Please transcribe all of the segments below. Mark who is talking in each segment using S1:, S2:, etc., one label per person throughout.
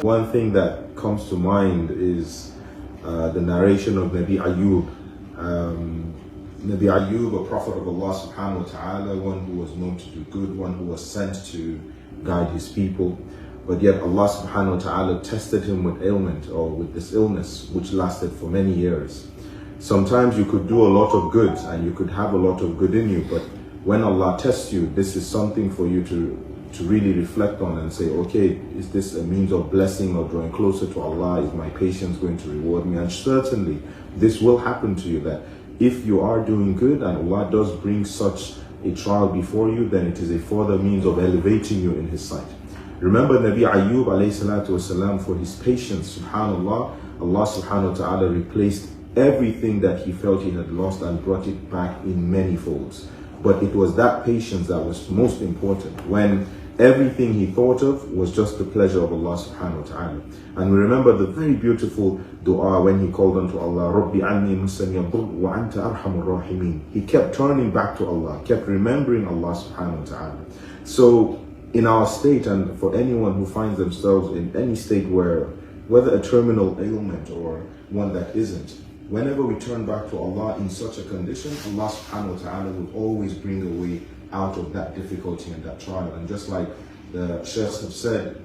S1: One thing that comes to mind is the narration of Nabi Ayub. Nabi Ayub, a prophet of Allah subhanahu wa ta'ala, one who was known to do good, one who was sent to guide his people. But yet Allah subhanahu wa ta'ala tested him with ailment, or with this illness, which lasted for many years. Sometimes you could do a lot of good and you could have a lot of good in you, but when Allah tests you, this is something for you to really reflect on and say, okay, is this a means of blessing or drawing closer to Allah? Is my patience going to reward me? And certainly this will happen to you, that if you are doing good and Allah does bring such a trial before you, then it is a further means of elevating you in His sight. Remember Nabi Ayub alayhi salatu wasalam, for his patience, subhanallah, Allah subhanahu wa ta'ala replaced everything that he felt he had lost and brought it back in many folds. But it was that patience that was most important, when everything he thought of was just the pleasure of Allah subhanahu wa ta'ala. And we remember the very beautiful dua when he called unto Allah, Rabbi anni masani ad-durr wa anta arhamur rahimin. He kept turning back to Allah, kept remembering Allah subhanahu wa ta'ala. So in our state, and for anyone who finds themselves in any state where, whether a terminal ailment or one that isn't, whenever we turn back to Allah in such a condition, Allah subhanahu wa ta'ala will always bring a way out of that difficulty and that trial. And just like the sheikhs have said,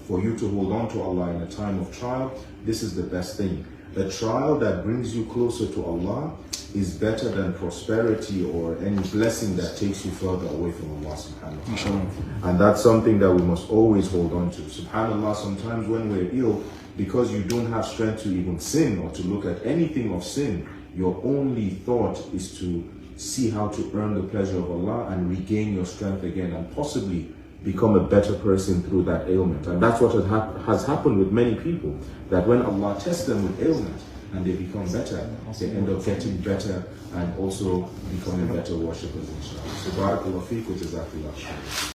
S1: for you to hold on to Allah in a time of trial, this is the best thing. A trial that brings you closer to Allah is better than prosperity or any blessing that takes you further away from Allah subhanahu wa ta'ala. And that's something that we must always hold on to. Subhanallah, sometimes when we're ill, because you don't have strength to even sin or to look at anything of sin, your only thought is to see how to earn the pleasure of Allah and regain your strength again, and possibly become a better person through that ailment. And that's what has happened with many people, that when Allah tests them with ailment and they become better, they end up getting better and also becoming better worshippers, inshallah. So barakallahu feek wa jazakallah.